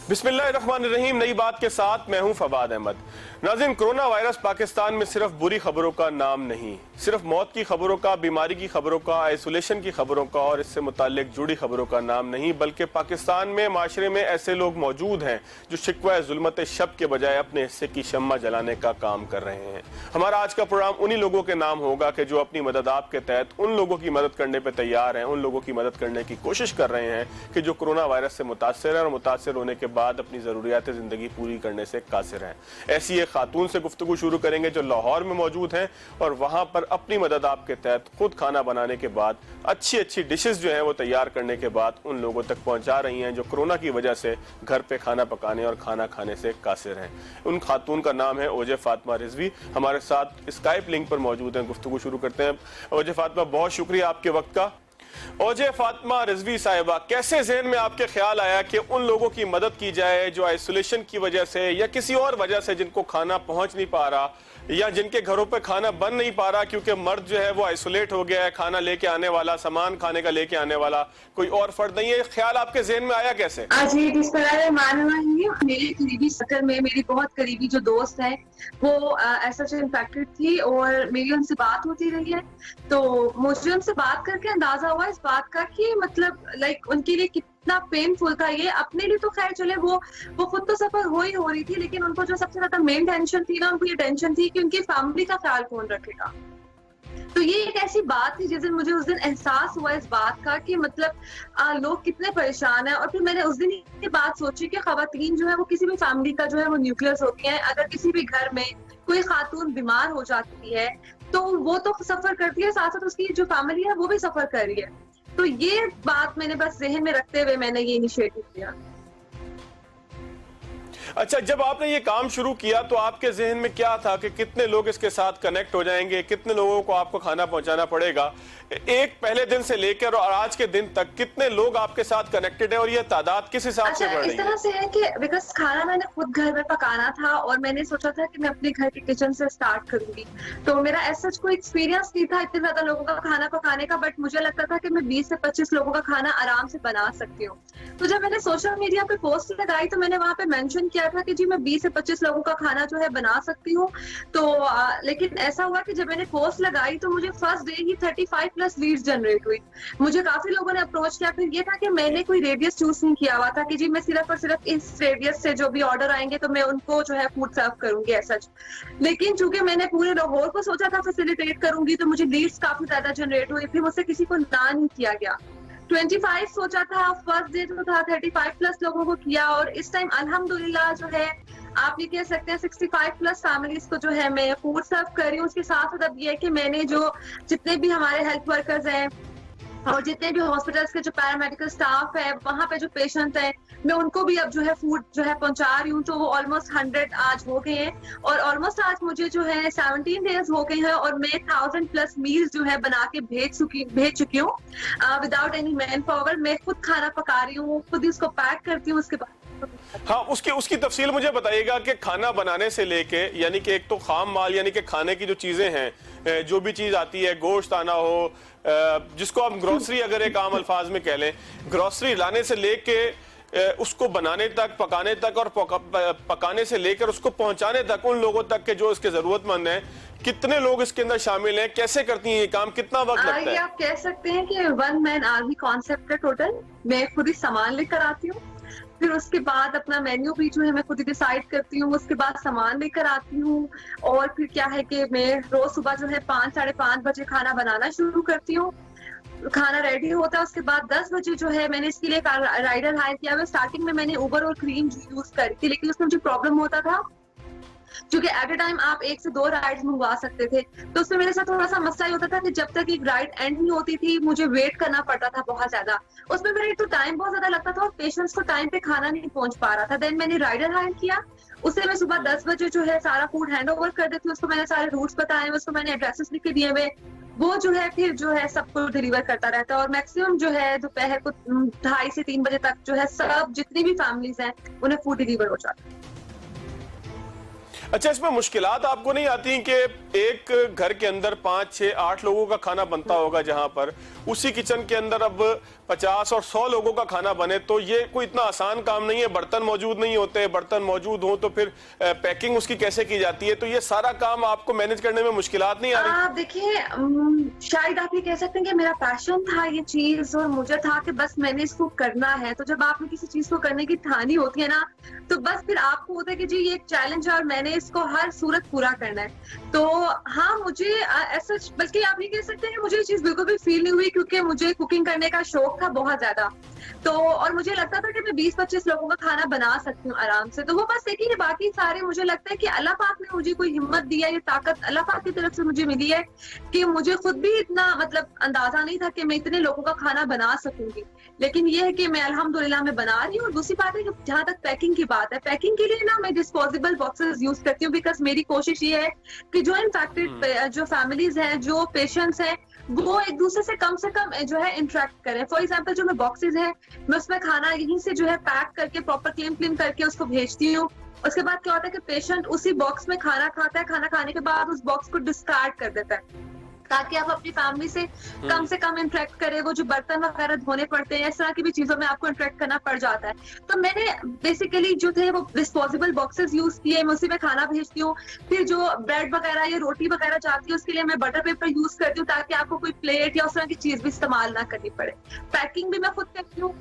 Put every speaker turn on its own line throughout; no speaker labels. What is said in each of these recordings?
बिस्मिल्लाहिर्रहमानिर्रहीम। नई बात के साथ मैं हूं फवाद अहमद। नाज़रीन, कोरोना वायरस पाकिस्तान में सिर्फ बुरी खबरों का नाम नहीं, सिर्फ मौत की खबरों का, बीमारी की खबरों का, आइसोलेशन की खबरों का और इससे मुताल्लिक जुड़ी खबरों का नाम नहीं, बल्कि पाकिस्तान में माशरे में ऐसे लोग मौजूद हैं जो शिकवा जुल्मत शब के बजाय अपने हिस्से की शम्मा जलाने का काम कर रहे हैं। हमारा आज का प्रोग्राम उन्हीं लोगों के नाम होगा कि जो अपनी मदद आपके तहत उन लोगों की मदद करने पर तैयार हैं, उन लोगों की मदद करने की कोशिश कर रहे हैं कि जो कोरोना वायरस से मुतासर है और मुतासर होने के बाद अपनी ज़रूरियात ज़िंदगी पूरी करने से कासिर हैं। ऐसी एक खातून से गुफ्तगू शुरू करेंगे जो लाहौर में मौजूद हैं और वहाँ पर अपनी मदद आपके तहत खुद खाना बनाने के बाद अच्छी अच्छी डिशेस जो हैं वो तैयार करने के बाद उन लोगों तक पहुँचा रही हैं जो कोरोना की वजह से घर पर खाना पकाने और खाना खाने से कासिर हैं। उन खातून का नाम है ओजे फातिमा रिजवी। हमारे साथ स्काइप लिंक पर मौजूद हैं। गुफ्तगू शुरू करते हैं। ओजे फातिमा, बहुत शुक्रिया आपके वक्त का। ओजे फातिमा रिजवी साहिबा, कैसे ज़हन में आपके ख्याल आया कि उन लोगों की मदद की जाए जो आइसोलेशन की वजह से या किसी और वजह से जिनको खाना पहुंच नहीं पा रहा या जिनके घरों पे खाना बन नहीं पा रहा क्योंकि मर्द जो है वो आइसोलेट हो गया है, खाना लेके आने वाला, सामान खाने का लेके आने वाला कोई और फर्द नहीं है। ख्याल आपके ज़हन में आया कैसे?
जी, मेरे करीबी सर्कल में मेरी बहुत करीबी जो दोस्त है वो ऐसा इन्फेक्टेड थी और मेरी उनसे बात होती रही है, तो मुझे उनसे बात करके अंदाजा हुआ इस बात का कि मतलब लाइक उनके लिए कितना पेनफुल था ये। अपने लिए तो खैर चले, वो खुद तो सफर हो रही थी, लेकिन उनको जो सबसे ज्यादा मेन टेंशन थी ना, उनको ये टेंशन थी कि उनकी फैमिली का ख्याल कौन रखेगा। तो ये एक ऐसी बात थी जिस दिन मुझे उस दिन एहसास हुआ इस बात का कि मतलब लोग कितने परेशान हैं। और फिर मैंने उस दिन ये बात सोची कि खवातीन जो है वो किसी भी फैमिली का जो है वो न्यूक्लियस होती हैं। अगर किसी भी घर में कोई खातून बीमार हो जाती है तो वो तो सफर करती है, साथ साथ उसकी जो फैमिली है वो भी सफर कर रही है। तो ये बात मैंने बस जहन में रखते हुए मैंने ये इनिशिएटिव लिया।
अच्छा, जब आपने ये काम शुरू किया तो आपके जहन में क्या था कि कितने लोग इसके साथ कनेक्ट हो जाएंगे, कितने लोगों को आपको खाना पहुंचाना पड़ेगा? एक पहले दिन से लेकर और आज के दिन तक कितने लोग आपके साथ कनेक्टेड है और ये तादाद किस हिसाब से बढ़ रही है?
इस तरह से है कि बिकॉज खाना मैंने खुद घर में पकाना था और मैंने सोचा था कि मैं अपने घर के किचन से स्टार्ट करूंगी, तो मेरा ऐसा कोई एक्सपीरियंस नहीं था इतने ज्यादा लोगों का खाना पकाने का, बट मुझे लगता था कि मैं 20 से 25 लोगों का खाना आराम से बना सकती हूँ। तो जब मैंने सोशल मीडिया पे पोस्ट लगाई तो मैंने वहां पे मेंशन किया था कि जी मैं 20 से 25 लोगों का खाना जो है बना सकती हूँ। तो लेकिन ऐसा हुआ कि जब मैंने पोस्ट लगाई तो मुझे फर्स्ट डे ही 35+ लीड्स जनरेट हुई। मुझे काफी लोगों ने अप्रोच किया। फिर ये था कि मैंने कोई रेडियस चूज नहीं किया हुआ था कि जी मैं सिर्फ और सिर्फ इस रेडियस से जो भी ऑर्डर आएंगे तो मैं उनको जो है फूड सर्व करूंगी ऐसा। लेकिन चूंकि मैंने पूरे लाहौर को सोचा था फैसिलिटेट करूंगी तो मुझे लीड्स काफी ज्यादा जनरेट हुई। फिर मुझसे किसी को ना नहीं किया गया। 25 सोचा था, फर्स्ट डे जो था 35+ लोगों को किया और इस टाइम अल्हम्दुलिल्लाह जो है आप ये कह सकते हैं 65+ फैमिलीज को जो है मैं फूड सर्व कर रही हूँ। उसके साथ साथ अब ये है कि मैंने जो जितने भी हमारे हेल्थ वर्कर्स हैं और जितने भी हॉस्पिटल्स के जो पैरामेडिकल स्टाफ है, वहाँ पे जो पेशेंट है, मैं उनको भी अब जो है फूड जो है पहुंचा रही हूँ। तो वो ऑलमोस्ट 100 आज हो गए हैं और ऑलमोस्ट आज मुझे जो है 17 डेज हो गए हैं और मैं 1000+ मील्स जो है बना के भेज चुकी हूँ विदाउट एनी मैन पावर। मैं खुद खाना पका रही हूँ, खुद ही उसको पैक करती हूँ। उसके बाद
हाँ, उसकी तफसील मुझे बताइएगा कि खाना बनाने से लेके, यानी कि एक तो खाम माल यानी कि खाने की जो चीजें हैं, जो भी चीज आती है, गोश्त आना हो, जिसको आप ग्रोसरी अगर एक आम अल्फाज में कह लें, ग्रोसरी लाने से लेके उसको बनाने तक, पकाने तक और पकाने से लेकर उसको पहुंचाने तक उन लोगों तक के जो इसके जरूरतमंद हैं, कितने लोग इसके अंदर शामिल हैं, कैसे करती हैं ये काम, कितना वक्त लगता है?
आप कह सकते हैं कि 1 मैन आर्मी कॉन्सेप्ट है टोटल। मैं खुद ही सामान लेकर आती हूँ, फिर उसके बाद अपना मेन्यू भी जो है मैं खुद ही डिसाइड करती हूँ, उसके बाद सामान लेकर आती हूँ और फिर क्या है कि मैं रोज सुबह जो है 5 साढ़े 5 बजे खाना बनाना शुरू करती हूँ। खाना रेडी होता है, उसके बाद 10 बजे जो है मैंने इसके लिए राइडर हायर किया हुआ। स्टार्टिंग में मैंने उबर और क्रीम यूज करी थी, लेकिन उसमें मुझे प्रॉब्लम होता था क्योंकि एट ए टाइम आप 1 से 2 राइड्स मंगवा सकते थे। तो उसमें मेरे साथ थोड़ा सा मसला होता था कि जब तक एक राइड एंड नहीं होती थी मुझे वेट करना पड़ता था बहुत ज्यादा। उसमें मेरा एक तो टाइम बहुत ज्यादा लगता था और पेशेंट्स को टाइम पे खाना नहीं पहुंच पा रहा था। देन मैंने राइडर हायर किया, उससे मैं सुबह 10 बजे जो है सारा फूड हैंड ओवर कर देती हूँ। उसको मैंने सारे रूट्स बताए, उसको मैंने एड्रेसेस लिख के दिए हुए, वो जो है फिर जो है सबको डिलीवर करता रहता है और मैक्सिमम जो है दोपहर को 2:30 से 3 बजे तक जो है सब जितनी भी फैमिलीज हैं उन्हें फूड डिलीवर हो जाता है।
अच्छा, इसमें मुश्किलात आपको नहीं आती कि एक घर के अंदर 5, 6, 8 लोगों का खाना बनता होगा, जहां पर उसी किचन के अंदर अब 50 और 100 लोगों का खाना बने, तो ये कोई इतना आसान काम नहीं है। बर्तन मौजूद नहीं होते, बर्तन मौजूद हो तो फिर पैकिंग उसकी कैसे की जाती है, तो ये सारा काम आपको मैनेज करने में मुश्किलात नहीं आ रही?
आप देखिए, शायद आप ये कह सकते हैं कि मेरा पैशन था ये चीज, और मुझे था कि बस मैंने इसको करना है। तो जब आपने किसी चीज को करने की ठानी होती है ना, तो बस फिर आपको होता है कि जी ये एक चैलेंज है और मैंने इसको हर सूरत पूरा करना है। तो हाँ, मुझे ऐसा, बल्कि आप ये कह सकते हैं कि मुझे ये चीज बिल्कुल भी फील नहीं हुई, क्योंकि मुझे कुकिंग करने का शौक था बहुत ज्यादा। तो और मुझे लगता था कि मैं 20-25 लोगों का खाना बना सकती हूँ आराम से। तो वो बस एक ही, बाकी सारे मुझे लगता है कि अल्लाह पाक ने मुझे कोई हिम्मत दी है, ये ताकत अल्लाह पाक की तरफ से मुझे मिली है कि मुझे खुद भी इतना मतलब अंदाजा नहीं था कि मैं इतने लोगों का खाना बना सकूंगी। लेकिन ये है कि मैं अल्हम्दुलिल्लाह मैं बना रही हूँ। और दूसरी बात है कि जहाँ तक पैकिंग की बात है, पैकिंग के लिए ना मैं डिस्पोजेबल बॉक्सेस यूज करती हूँ, बिकॉज मेरी कोशिश ये है कि जो इन्फेक्टेड जो फैमिलीज हैं, जो पेशेंट्स हैं, वो एक दूसरे से कम जो है इंटरेक्ट करें। फॉर एग्जाम्पल जो मैं बॉक्सेस है, मैं उसमें खाना यहीं से जो है पैक करके प्रॉपर क्लीन करके उसको भेजती हूँ। उसके बाद क्या होता है कि पेशेंट उसी बॉक्स में खाना खाता है, खाना खाने के बाद उस बॉक्स को डिस्कार्ड कर देता है, ताकि आप अपनी फैमिली से कम इंटरेक्ट करें। वो जो बर्तन वगैरह धोने पड़ते हैं, इस तरह की भी चीजों में आपको इंटरेक्ट करना पड़ जाता है। तो मैंने बेसिकली जो थे वो डिस्पोजेबल बॉक्सेस यूज किए, मैं उसी में खाना भेजती हूँ। फिर जो ब्रेड वगैरह या रोटी वगैरह जाती है, उसके लिए मैं बटर पेपर यूज करती हूँ, ताकि आपको कोई प्लेट या उस तरह की चीज भी इस्तेमाल ना करनी पड़े। पैकिंग भी मैं खुद करती हूँ।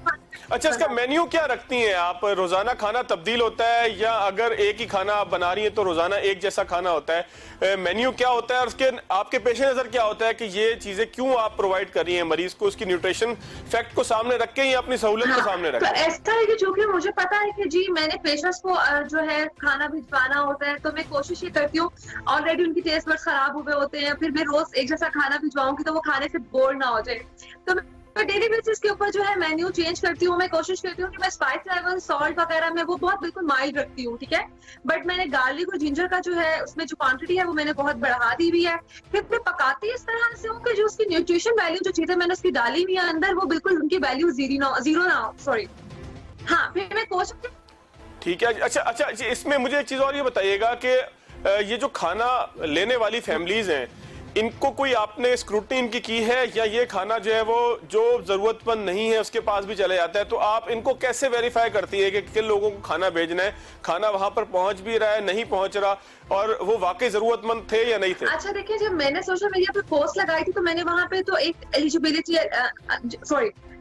अच्छा, इसका मेन्यू क्या रखती हैं आप? रोजाना खाना तब्दील होता है, या अगर एक ही खाना आप बना रही हैं तो रोजाना एक जैसा खाना होता है? मेन्यू क्या होता है, और उसके आपके पेश नजर क्या होता है कि ये चीजें क्यों आप प्रोवाइड कर रही हैं मरीज को? उसकी न्यूट्रिशन फैक्ट को सामने रख के या अपनी सहूलियत को सामने रख
तो
के?
ऐसा है कि चूंकि मुझे पता है कि जी मैंने पेशेंट्स को जो है खाना भिजवाना होता है, तो मैं कोशिश ये करती हूँ, ऑलरेडी उनकी टेस्ट बड्स खराब हुए होते हैं, फिर मैं रोज एक जैसा खाना भिजवाऊंगी तो वो खाने से बोर ना हो जाए। तो मैं डेली बेसिस के ऊपर जो है मेन्यू चेंज करती हूँ। मैं कोशिश करती हूँ कि मैं स्पाइस लेवल, सॉल्ट वगैरह में वो बहुत बिल्कुल माइल्ड रखती हूँ, ठीक है। बट मैंने गार्लिक और जिंजर का जो है उसमें जो क्वांटिटी है वो मैंने बहुत बढ़ा दी हुई है। फिर मैं पकाती इस तरह से हूँ कि जो उसकी न्यूट्रिशन वैल्यू, जो चीजें मैंने उसकी डाली हुई है अंदर, वो बिल्कुल उनकी वैल्यू जीरो ना हो, सॉरी। हाँ, फिर मैं कोशिश।
ठीक है। अच्छा, इसमें मुझे एक चीज और ये बताइएगा कि ये जो खाना लेने वाली फैमिलीज हैं, इनको कोई आपने स्क्रूटनी इनकी की है, या ये खाना जो है वो जो जरूरतमंद नहीं है उसके पास भी चले जाता है? तो आप इनको कैसे वेरीफाई करती है कि किन लोगों को खाना भेजना है, खाना वहां पर पहुंच भी रहा है, नहीं पहुंच रहा, और वो वाकई जरूरतमंद थे या नहीं थे?
अच्छा देखिए, जब मैंने सोशल मीडिया पे पोस्ट लगाई थी तो मैंने वहां पे तो एक एलिजिबिलिटी,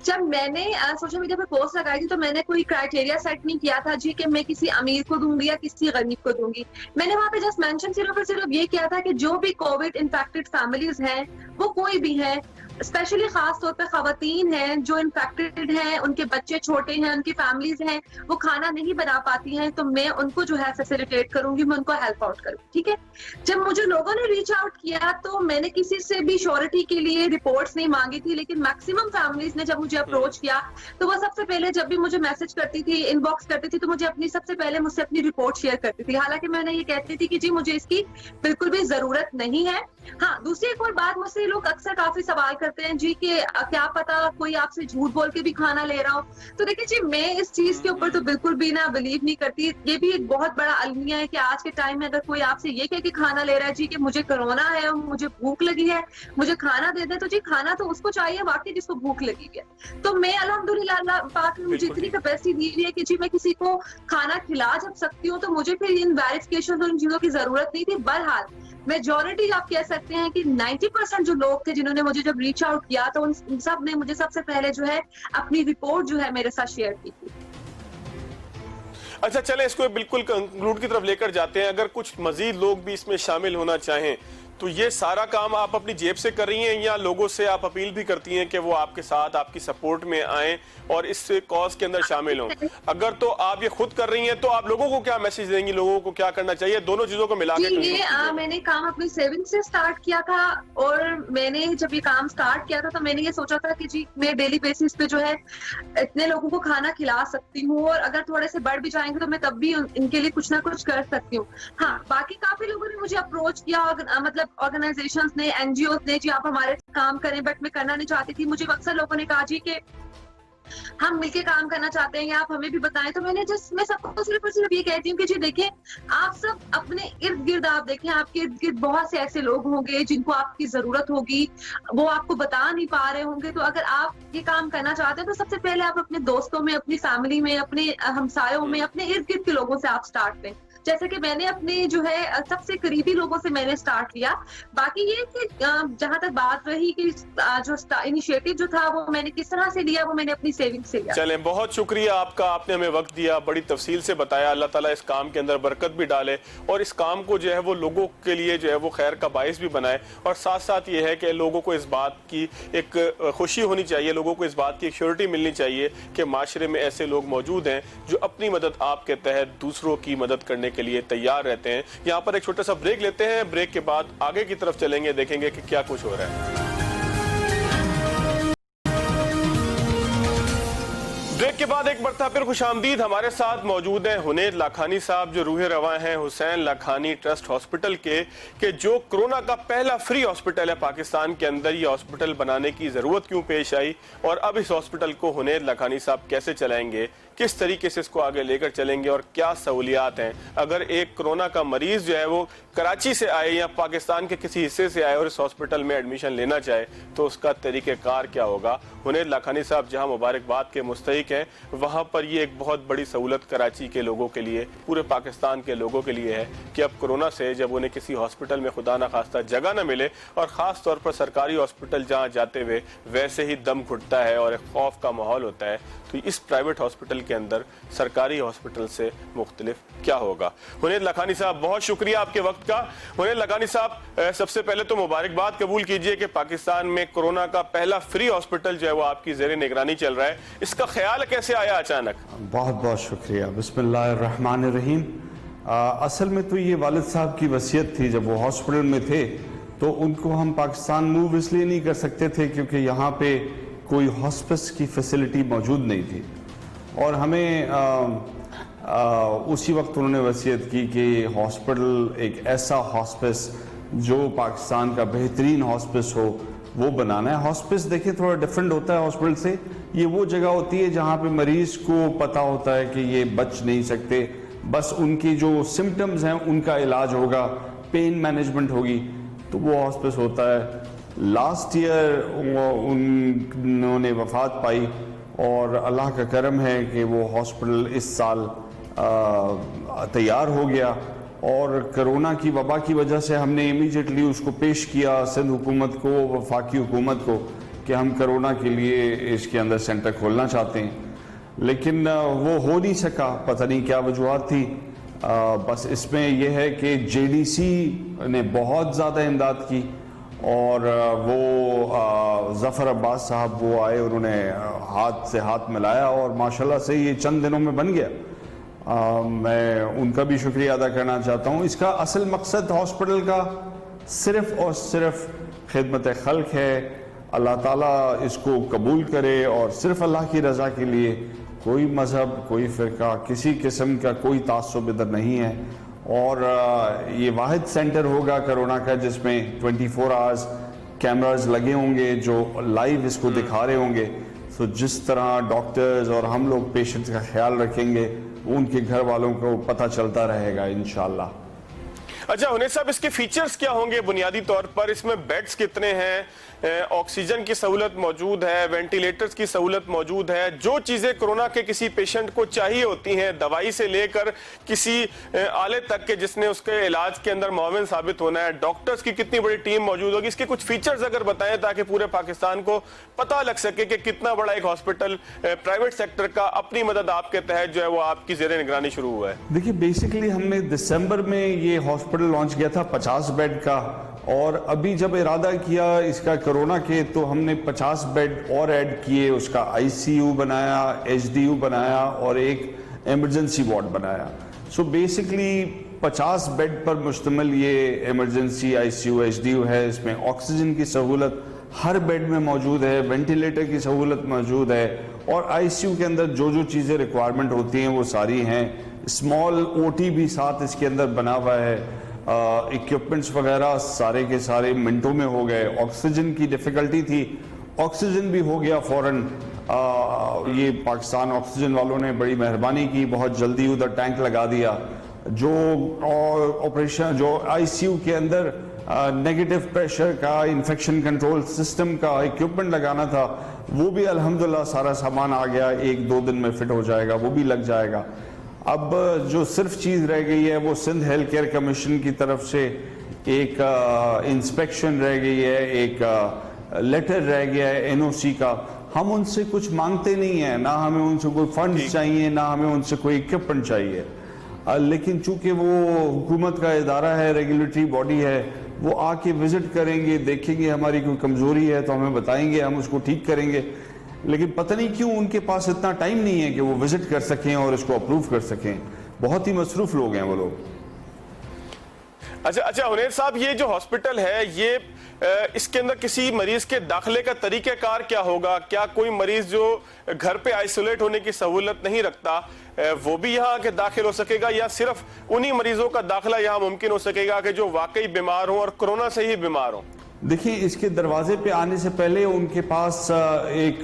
जब मैंने सोशल मीडिया पे पोस्ट लगाई थी तो मैंने कोई क्राइटेरिया सेट नहीं किया था जी कि मैं किसी अमीर को दूंगी या किसी गरीब को दूंगी। मैंने वहां पे जस्ट मेंशन सिर्फ ये किया था कि जो भी कोविड इन्फेक्टेड फैमिलीज हैं, वो कोई भी है, स्पेशली खास तौर पे खवातीन हैं जो इन्फेक्टेड हैं, उनके बच्चे छोटे हैं, उनकी फैमिलीज हैं, वो खाना नहीं बना पाती हैं, तो मैं उनको जो है फैसिलिटेट करूंगी, मैं उनको हेल्प आउट करूंगी, ठीक है। जब मुझे लोगों ने रीच आउट किया तो मैंने किसी से भी श्योरिटी के लिए रिपोर्ट्स नहीं मांगी थी, लेकिन मैक्सिमम फैमिलीज ने जब मुझे अप्रोच किया तो वो सबसे पहले जब भी मुझे मैसेज करती थी, इनबॉक्स करती थी, तो मुझे सबसे पहले मुझसे अपनी रिपोर्ट शेयर करती थी। हालांकि मैंने ये कहती थी कि जी मुझे इसकी बिल्कुल भी जरूरत नहीं है। हाँ, दूसरी एक और बात, मुझसे लोग अक्सर काफी सवाल करते हैं जी कि क्या पता कोई आपसे झूठ बोल के भी खाना ले रहा हो। तो देखिए जी, मैं इस चीज के ऊपर तो बिल्कुल भी ना बिलीव नहीं करती। ये भी एक बहुत बड़ा अलमिया है कि आज के टाइम में अगर कोई आपसे ये कह के खाना ले रहा है जी कि मुझे कोरोना है और मुझे भूख लगी है, मुझे खाना दे दे, तो जी खाना तो उसको चाहिए वाकई जिसको भूख लगी है। तो मैं अल्हम्दुलिल्लाह अल्लाह पाक ने मुझे इतनी कैपेसिटी दी हुई है कि जी मैं किसी को खाना खिला जब सकती हूँ, तो मुझे फिर इन वेरिफिकेशन और इन चीजों की जरूरत नहीं थी। बहरहाल मेजॉरिटी आप कह सकते हैं कि 90% जो लोग थे जिन्होंने मुझे जब रीच आउट किया तो उन सब ने मुझे सबसे पहले जो है अपनी रिपोर्ट जो है मेरे साथ शेयर की थी।
अच्छा, चले इसको बिल्कुल कंक्लूड की तरफ लेकर जाते हैं। अगर कुछ मजीद लोग भी इसमें शामिल होना चाहें तो ये सारा काम आप अपनी जेब से कर रही हैं, या लोगों से आप अपील भी करती हैं कि वो आपके साथ, आपकी सपोर्ट में आएं और इस कॉज के अंदर शामिल हों? अगर तो आप ये खुद कर रही हैं तो आप लोगों को क्या मैसेज देंगी, लोगों को क्या करना चाहिए? दोनों चीजों को मिला के
मैंने काम अपनी सेविंग से स्टार्ट किया था, और मैंने जब ये काम स्टार्ट किया था तो मैंने ये सोचा था कि जी मैं डेली बेसिस पे जो है इतने लोगों को खाना खिला सकती हूँ, और अगर थोड़े से बढ़ भी जाएंगे तो मैं तब भी इनके लिए कुछ ना कुछ कर सकती हूँ। हाँ, बाकी काफी लोगों ने मुझे अप्रोच किया, मतलब ऑर्गेनाइजेशंस ने, एनजीओ ने, जी आप हमारे काम करें, बट मैं करना नहीं चाहती थी। मुझे अक्सर लोगों ने कहा जी कि हम मिलके काम करना चाहते हैं या आप हमें भी बताएं। तो मैं सबको सिर्फ और सिर्फ ये कहती हूँ कि जी देखिए, आप सब अपने इर्द गिर्द आप देखें, आपके इर्द गिर्द बहुत से ऐसे लोग होंगे जिनको आपकी जरूरत होगी, वो आपको बता नहीं पा रहे होंगे। तो अगर आप ये काम करना चाहते हैं तो सबसे पहले आप अपने दोस्तों में, अपनी फैमिली में, अपने हमसायों में, अपने इर्द गिर्द के लोगों से आप स्टार्ट लें। जैसे कि मैंने अपने जो है सबसे करीबी लोगों से मैंने स्टार्ट किया। बाकी ये कि जहां तक बात रही कि जो इनिशिएटिव जो था वो मैंने किस तरह से लिया, वो मैंने अपनी सेविंग से लिया।
चलें, बहुत शुक्रिया आपका, आपने हमें वक्त दिया, बड़ी तफसील से बताया। अल्लाह ताला इस काम के अंदर बरकत भी डाले और इस काम को जो है वो लोगों के लिए जो है वो खैर का बाइस भी बनाए। और साथ साथ ये है कि लोगों को इस बात की एक खुशी होनी चाहिए, लोगों को इस बात की एक श्योरिटी मिलनी चाहिए कि माशरे में ऐसे लोग मौजूद हैं जो अपनी मदद आपके तहत दूसरों की मदद करने के लिए तैयार रहते हैं। यहाँ पर एक छोटा सा ब्रेक लेते हैं, ब्रेक के बाद आगे की तरफ चलेंगे, देखेंगे कि क्या कुछ हो रहा है। ब्रेक के बाद एक मरतबा फिर खुशामदीद। हमारे साथ मौजूद हैं हुनैद लाखानी साहब, जो रूह रवां हैं हुसैन लाखानी ट्रस्ट हॉस्पिटल के जो कोरोना का पहला फ्री हॉस्पिटल है पाकिस्तान के अंदर। ये हॉस्पिटल बनाने की जरूरत क्यों पेश आई और अब इस हॉस्पिटल को हुनैद लाखानी साहब कैसे चलाएंगे, किस तरीके से इसको आगे लेकर चलेंगे और क्या सहूलियात हैं। अगर एक कोरोना का मरीज जो है वो कराची से आए या पाकिस्तान के किसी हिस्से से आए और इस हॉस्पिटल में एडमिशन लेना चाहे तो उसका तरीक़ेकार क्या होगा। हुनैद लाखानी साहब जहां मुबारकबाद के मुस्तहिक हैं, वहां पर ये एक बहुत बड़ी सहूलत कराची के लोगों के लिए, पूरे पाकिस्तान के लोगों के लिए है कि अब कोरोना से जब उन्हें किसी हॉस्पिटल में खुदा ना खास्ता जगह न मिले और ख़ास तौर पर सरकारी हॉस्पिटल जहाँ जाते हुए वैसे ही दम घुटता है और एक खौफ का माहौल होता है, तो इस प्राइवेट हॉस्पिटल के अंदर सरकारी हॉस्पिटल से मुख्तलिफ क्या होगा। हुनैद लाखानी साहब, बहुत शुक्रिया आपके वक्त का। हुनैद लाखानी साहब, सबसे पहले तो मुबारकबाद कबूल कीजिए कि पाकिस्तान में कोरोना का पहला फ्री हॉस्पिटल जो है वो आपकी ज़ेरे निगरानी चल रहा है। इसका ख्याल कैसे आया अचानक?
बहुत बहुत शुक्रिया। बिस्मिल्लाहिर्रहमानिर्रहीम। असल में तो ये वालिद साहब की वसीयत थी, जब वो हॉस्पिटल में थे तो उनको हम पाकिस्तान मूव इसलिए नहीं कर सकते थे क्योंकि यहाँ पे कोई हॉस्पिस की फैसिलिटी मौजूद नहीं थी और हमें उसी वक्त उन्होंने वसीयत की कि हॉस्पिटल एक ऐसा हॉस्पिस जो पाकिस्तान का बेहतरीन हॉस्पिस हो वो बनाना है। हॉस्पिस देखिए थोड़ा डिफरेंट होता है हॉस्पिटल से। ये वो जगह होती है जहाँ पे मरीज को पता होता है कि ये बच नहीं सकते, बस उनकी जो सिम्टम्स हैं उनका इलाज होगा, पेन मैनेजमेंट होगी, तो वो हॉस्पिस होता है। लास्ट ईयर उन्होंने वफात पाई और अल्लाह का करम है कि वो हॉस्पिटल इस साल तैयार हो गया और कोरोना की वबा की वजह से हमने इमीडिएटली उसको पेश किया सिंध हुकूमत को, वफाकी हुकूमत को, कि हम कोरोना के लिए इसके अंदर सेंटर खोलना चाहते हैं, लेकिन वो हो नहीं सका, पता नहीं क्या वजूहत थी। बस इसमें यह है कि JDC ने बहुत ज़्यादा इमदाद की और वो ज़फ़र अब्बास साहब वो आए, उन्होंने हाथ से हाथ मिलाया और माशाल्लाह से ये चंद दिनों में बन गया। मैं उनका भी शुक्रिया अदा करना चाहता हूँ। इसका असल मकसद हॉस्पिटल का सिर्फ़ और सिर्फ खिदमत खल्क है। अल्लाह ताला इसको कबूल करे और सिर्फ अल्लाह की रज़ा के लिए, कोई मज़हब, कोई फ़िरका, किसी किस्म का कोई तासुब इधर नहीं है। और ये वाहिद सेंटर होगा कोरोना का जिसमें 24 आवर्स कैमरास लगे होंगे जो लाइव इसको दिखा रहे होंगे। तो जिस तरह डॉक्टर्स और हम लोग पेशेंट्स का ख्याल रखेंगे, उनके घर वालों को पता चलता रहेगा इंशाल्लाह।
अच्छा हुनैद साहब, इसके फीचर्स क्या होंगे बुनियादी तौर पर? इसमें बेड्स कितने हैं, ऑक्सीजन की सहूलत मौजूद है, वेंटिलेटर्स की सहूलत मौजूद है, जो चीज़ें कोरोना के किसी पेशेंट को चाहिए होती हैं, दवाई से लेकर किसी आले तक के जिसने उसके इलाज के अंदर मुआविन साबित होना है, डॉक्टर्स की कितनी बड़ी टीम मौजूद होगी, इसके कुछ फीचर्स अगर बताएं ताकि पूरे पाकिस्तान को पता लग सके कि कितना बड़ा एक हॉस्पिटल प्राइवेट सेक्टर का अपनी मदद आपके तहत जो है वो आपकी ज़ेरे निगरानी शुरू हुआ है।
देखिए, बेसिकली हमने दिसंबर में ये हॉस्पिटल लॉन्च किया था 50 बेड का, और अभी जब इरादा किया इसका कोरोना के तो हमने 50 बेड और ऐड किए, उसका ICU बनाया, HDU बनाया और एक इमरजेंसी वार्ड बनाया। सो बेसिकली 50 बेड पर मुश्तमिल ये इमरजेंसी ICU HDU है। इसमें ऑक्सीजन की सहूलत हर बेड में मौजूद है, वेंटिलेटर की सहूलत मौजूद है और ICU के अंदर जो जो चीज़ें रिक्वायरमेंट होती हैं वो सारी हैं। स्मॉल OT भी साथ इसके अंदर बना हुआ है। इक्विपमेंट्स वगैरह सारे के सारे मिनटों में हो गए। ऑक्सीजन की डिफ़िकल्टी थी, ऑक्सीजन भी हो गया फ़ौरन। ये पाकिस्तान ऑक्सीजन वालों ने बड़ी मेहरबानी की, बहुत जल्दी उधर टैंक लगा दिया। जो ऑपरेशन जो आईसीयू के अंदर नेगेटिव प्रेशर का इन्फेक्शन कंट्रोल सिस्टम का इक्विपमेंट लगाना था, वो भी अल्हम्दुलिल्लाह सारा सामान आ गया, 1-2 दिन में फिट हो जाएगा, वो भी लग जाएगा। अब जो सिर्फ चीज़ रह गई है वो सिंध हेल्थ केयर कमीशन की तरफ से एक इंस्पेक्शन रह गई है, एक लेटर रह गया है एनओसी का। हम उनसे कुछ मांगते नहीं है, ना हमें उनसे कोई फंड्स चाहिए, ना हमें उनसे कोई इक्विपमेंट चाहिए, लेकिन चूंकि वो हुकूमत का इदारा है, रेगुलेटरी बॉडी है, वो आके विजिट करेंगे, देखेंगे हमारी कोई कमजोरी है तो हमें बताएंगे, हम उसको ठीक करेंगे। लेकिन पता नहीं क्यों उनके पास इतना टाइम नहीं है कि वो विजिट कर सकें और इसको अप्रूव कर सकें। बहुत ही मसरूफ लोग हैं वो लोग।
अच्छा हुनैर साहब, ये जो हॉस्पिटल है ये इसके अंदर किसी मरीज के दाखिले का तरीक़ाकार क्या होगा? क्या कोई मरीज जो घर पे आइसोलेट होने की सहूलत नहीं रखता वो भी यहाँ आके दाखिल हो सकेगा, या सिर्फ उन्हीं मरीजों का दाखिला यहाँ मुमकिन हो सकेगा कि जो वाकई बीमार हो और कोरोना से ही बीमार हो?
देखिए, इसके दरवाजे पे आने से पहले उनके पास एक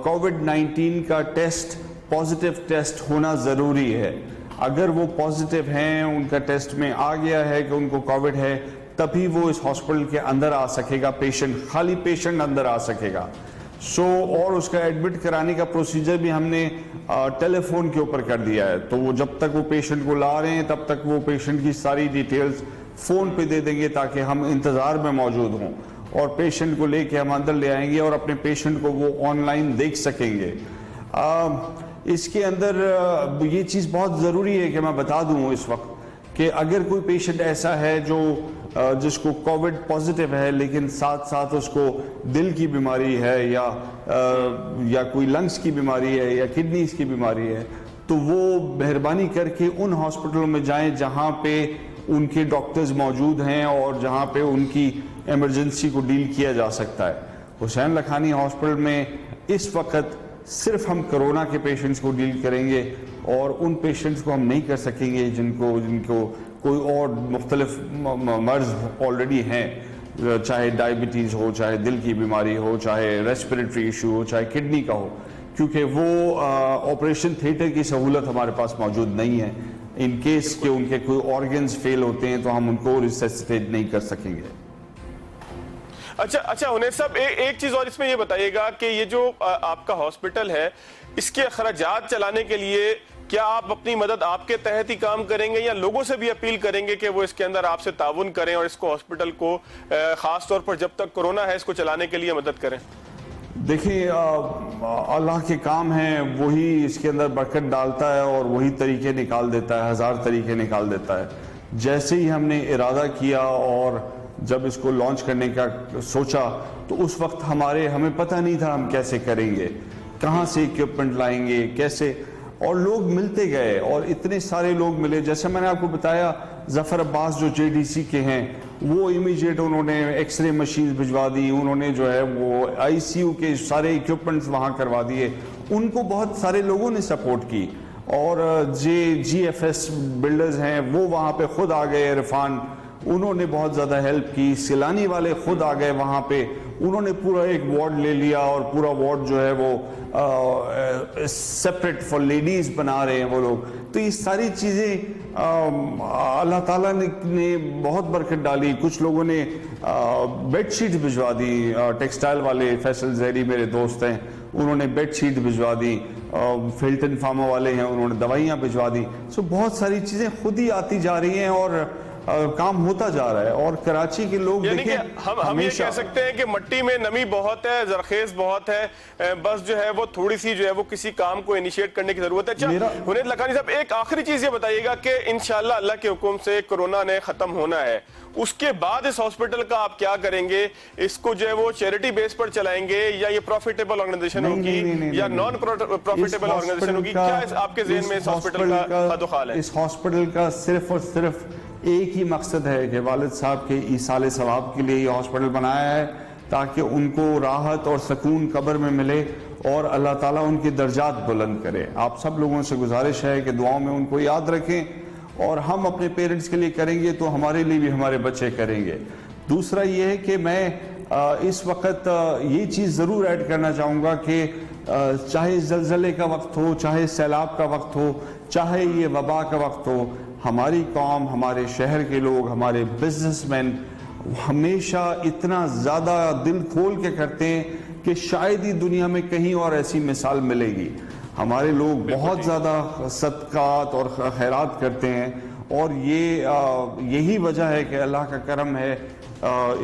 कोविड-19 का टेस्ट, पॉजिटिव टेस्ट होना ज़रूरी है। अगर वो पॉजिटिव हैं, उनका टेस्ट में आ गया है कि उनको कोविड है, तभी वो इस हॉस्पिटल के अंदर आ सकेगा, पेशेंट, खाली पेशेंट अंदर आ सकेगा। और उसका एडमिट कराने का प्रोसीजर भी हमने टेलीफोन के ऊपर कर दिया है। तो वो जब तक वो पेशेंट को ला रहे हैं तब तक वो पेशेंट की सारी डिटेल्स फ़ोन पे दे देंगे ताकि हम इंतज़ार में मौजूद हों, और पेशेंट को लेके हम अंदर ले आएंगे और अपने पेशेंट को वो ऑनलाइन देख सकेंगे। इसके अंदर ये चीज़ बहुत ज़रूरी है कि मैं बता दूं इस वक्त कि अगर कोई पेशेंट ऐसा है जो जिसको कोविड पॉजिटिव है लेकिन साथ साथ उसको दिल की बीमारी है या कोई लंग्स की बीमारी है या किडनीज की बीमारी है, तो वो मेहरबानी करके उन हॉस्पिटलों में जाएं जहां पे उनके डॉक्टर्स मौजूद हैं और जहां पे उनकी इमरजेंसी को डील किया जा सकता है। हुसैन लखानी हॉस्पिटल में इस वक्त सिर्फ हम कोरोना के पेशेंट्स को डील करेंगे और उन पेशेंट्स को हम नहीं कर सकेंगे जिनको कोई और मुख्तलिफ मर्ज ऑलरेडी हैं, चाहे डायबिटीज़ हो, चाहे दिल की बीमारी हो, चाहे रेस्पिरेटरी इशू हो, चाहे किडनी का हो, क्योंकि वो ऑपरेशन थिएटर की सहूलत हमारे पास मौजूद नहीं है। इन केस के उनके कोई ऑर्गन्स फेल होते हैं तो हम उनको रिससिटेट नहीं कर सकेंगे।
अच्छा हुनैर साहब, एक चीज और इसमें ये बताइएगा कि ये जो आपका हॉस्पिटल है, इसके खर्चात चलाने के लिए क्या आप अपनी मदद आपके तहत ही काम करेंगे या लोगों से भी अपील करेंगे कि वो इसके अंदर आपसे ताउन करें और इसको हॉस्पिटल को खास तौर पर जब तक कोरोना है इसको चलाने के लिए मदद करें?
देखिए, अल्लाह के काम हैं, वही इसके अंदर बरकत डालता है और वही तरीके निकाल देता है, 1000 तरीके निकाल देता है। जैसे ही हमने इरादा किया और जब इसको लॉन्च करने का सोचा तो उस वक्त हमें पता नहीं था हम कैसे करेंगे, कहाँ से इक्विपमेंट लाएंगे, कैसे, और लोग मिलते गए और इतने सारे लोग मिले। जैसे मैंने आपको बताया, जफर अब्बास जो जेडीसी के हैं वो इमीडिएट उन्होंने एक्सरे मशीन भिजवा दी, उन्होंने जो है वो आईसीयू के सारे इक्विपमेंट्स वहाँ करवा दिए, उनको बहुत सारे लोगों ने सपोर्ट की। और GFS बिल्डर्स हैं वो वहाँ पे खुद आ गए, इरफान, उन्होंने बहुत ज़्यादा हेल्प की। सिलानी वाले खुद आ गए वहाँ पे, उन्होंने पूरा एक वार्ड ले लिया और पूरा वार्ड जो है वो सेपरेट फॉर लेडीज़ बना रहे हैं वो लोग। तो ये सारी चीज़ें अल्लाह ताला ने बहुत बरकत डाली। कुछ लोगों ने बेडशीट भिजवा दी, टेक्सटाइल वाले फैसल जहरी मेरे दोस्त हैं, उन्होंने बेडशीट भिजवा दी, फिल्टन फार्मा वाले हैं उन्होंने दवाइयाँ भिजवा दी। सो बहुत सारी चीज़ें खुद ही आती जा रही हैं और काम होता जा रहा है। और कराची के लोग देखें,
हम ये कह सकते हैं कि मट्टी में नमी बहुत है, जरखेज बहुत है, बस जो है वो थोड़ी सी जो है वो किसी काम को इनिशिएट करने की जरूरत है। अच्छा हुनैर लखानी साहब, एक आखिरी चीज ये बताइएगा कि इंशाल्लाह अल्लाह के हुक्म से कोरोना ने खत्म होना है, उसके बाद इस हॉस्पिटल का आप क्या करेंगे? इसको जो है वो चैरिटी बेस पर चलाएंगे या ये प्रॉफिटेबल ऑर्गेनाइजेशन होगी या नॉन प्रॉफिटेबल ऑर्गेनाइजेशन होगी? क्या आपके ज़हन में इस हॉस्पिटल का खदोखाल है?
इस हॉस्पिटल का सिर्फ और सिर्फ एक ही मकसद है कि वालिद साहब के ईसाले सवाब के लिए ये हॉस्पिटल बनाया है ताकि उनको राहत और सुकून कब्र में मिले और अल्लाह ताला उनके दर्जात बुलंद करे। आप सब लोगों से गुजारिश है कि दुआओं में उनको याद रखें और हम अपने पेरेंट्स के लिए करेंगे तो हमारे लिए भी हमारे बच्चे करेंगे। दूसरा ये है कि मैं इस वक्त ये चीज़ ज़रूर ऐड करना चाहूँगा कि चाहे ज़लज़ले का वक्त हो, चाहे सैलाब का वक्त हो, चाहे ये वबा का वक्त हो, हमारी कौम, हमारे शहर के लोग, हमारे बिजनेसमैन हमेशा इतना ज़्यादा दिल खोल के करते हैं कि शायद ही दुनिया में कहीं और ऐसी मिसाल मिलेगी। हमारे लोग बहुत ज़्यादा सदक़ात और खैरात करते हैं और यही वजह है कि अल्लाह का करम है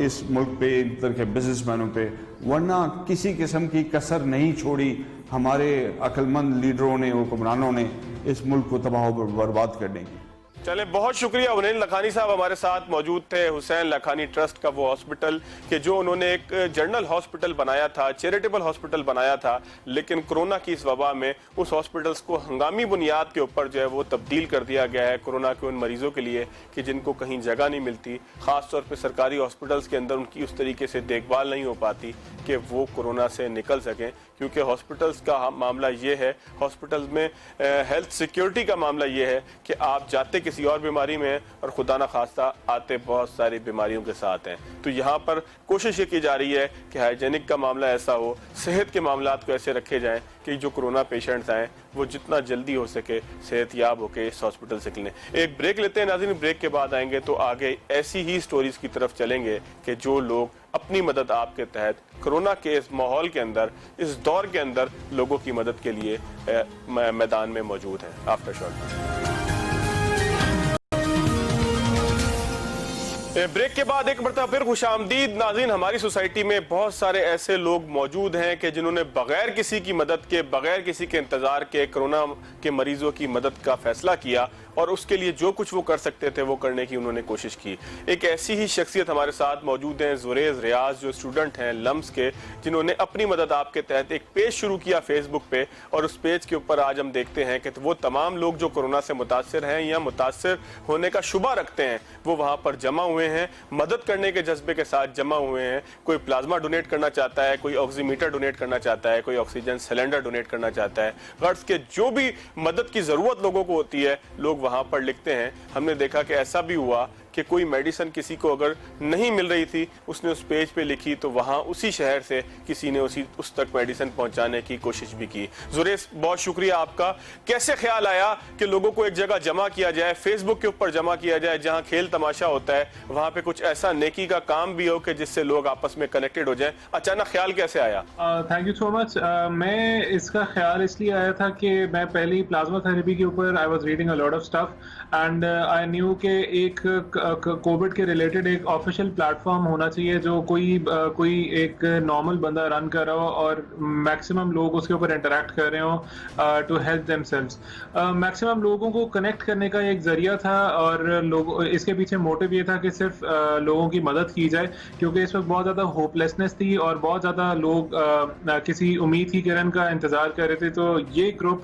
इस मुल्क पे, इधर के बिजनेसमैनों पे, वरना किसी किस्म की कसर नहीं छोड़ी हमारे अक्लमंद लीडरों ने, हुक्मरानों ने इस मुल्क को तबाह बर्बाद करने की।
चले, बहुत शुक्रिया। हुनैन लखानी साहब हमारे साथ मौजूद थे। हुसैन लखानी ट्रस्ट का वो हॉस्पिटल कि जो उन्होंने एक जनरल हॉस्पिटल बनाया था, चैरिटेबल हॉस्पिटल बनाया था, लेकिन कोरोना की इस वबा में उस हॉस्पिटल्स को हंगामी बुनियाद के ऊपर जो है वो तब्दील कर दिया गया है कोरोना के उन मरीजों के लिए कि जिनको कहीं जगह नहीं मिलती, खासतौर पर सरकारी हॉस्पिटल्स के अंदर उनकी उस तरीके से देखभाल नहीं हो पाती कि वो कोरोना से निकल सकें, क्योंकि हॉस्पिटल्स का मामला ये है, हॉस्पिटल्स में हेल्थ सिक्योरिटी का मामला ये है कि आप जाते किसी और बीमारी में हैं और खुदा ना खास्ता आते बहुत सारी बीमारियों के साथ हैं। तो यहाँ पर कोशिश ये की जा रही है कि हाइजेनिक का मामला ऐसा हो, सेहत के मामलात को ऐसे रखे जाएं कि जो कोरोना पेशेंट्स आएँ वो जितना जल्दी हो सके सेहतयाब होकर इस हॉस्पिटल से निकलें। एक ब्रेक लेते हैं नाज़रीन, ब्रेक के बाद आएंगे तो आगे ऐसी ही स्टोरीज की तरफ चलेंगे कि जो लोग अपनी मदद आपके तहत कोरोना के इस माहौल के अंदर, इस दौर के अंदर लोगों की मदद के लिए मैदान में मौजूद हैं। आफ्टर शॉट ब्रेक के बाद एक मरतबा फिर खुशामदीद नाज़रीन। हमारी सोसाइटी में बहुत सारे ऐसे लोग मौजूद हैं कि जिन्होंने बगैर किसी की मदद के, बगैर किसी के इंतज़ार के कोरोना के मरीजों की मदद का फैसला किया और उसके लिए जो कुछ वो कर सकते थे वो करने की उन्होंने कोशिश की। एक ऐसी ही शख्सियत हमारे साथ मौजूद हैं, जुरेज रियाज, जो स्टूडेंट हैं लम्स के, जिन्होंने अपनी मदद आपके तहत एक पेज शुरू किया फेसबुक पे, और उस पेज के ऊपर आज हम देखते हैं कि वो तमाम लोग जो कोरोना से मुतासिर हैं या मुतासिर होने का शुबा रखते हैं वो वहाँ पर जमा हुए हैं, मदद करने के जज्बे के साथ जमा हुए हैं। कोई प्लाज्मा डोनेट करना चाहता है, कोई ऑक्सीमीटर डोनेट करना चाहता है, कोई ऑक्सीजन सिलेंडर डोनेट करना चाहता है। गर्ड्स के जो भी मदद की ज़रूरत लोगों को होती है लोग वहाँ पर लिखते हैं। हमने देखा कि ऐसा भी हुआ कि कोई मेडिसिन किसी को अगर नहीं मिल रही थी, उसने उस पेज पे लिखी तो वहाँ उसी शहर से किसी ने उस तक मेडिसिन पहुँचाने की कोशिश भी की। जुरेस, बहुत शुक्रिया आपका। कैसे ख्याल आया कि लोगों को एक जगह जमा किया जाए, फेसबुक के ऊपर जमा किया जाए जहाँ खेल तमाशा होता है, वहाँ पे कुछ ऐसा नेकी का काम भी हो कि जिससे लोग आपस में कनेक्टेड हो जाए? अचानक ख्याल कैसे आया?
Thank you so much. मैं इसका ख्याल इसलिए आया था कि मैं पहले ही प्लाज्मा थेरेपी के ऊपर I was reading a lot of stuff and I knew कि एक कोविड के रिलेटेड एक ऑफिशियल प्लेटफॉर्म होना चाहिए जो कोई एक नॉर्मल बंदा रन कर रहा हो और मैक्सिमम लोग उसके ऊपर इंटरेक्ट कर रहे हो टू हेल्प देमसेल्व्स। मैक्सिमम लोगों को कनेक्ट करने का एक जरिया था और लोग इसके पीछे मोटिव ये था कि सिर्फ लोगों की मदद की जाए, क्योंकि इस वक्त बहुत ज़्यादा होपलेसनेस थी और बहुत ज़्यादा लोग किसी उम्मीद की किरण का इंतज़ार कर रहे थे। तो ये ग्रुप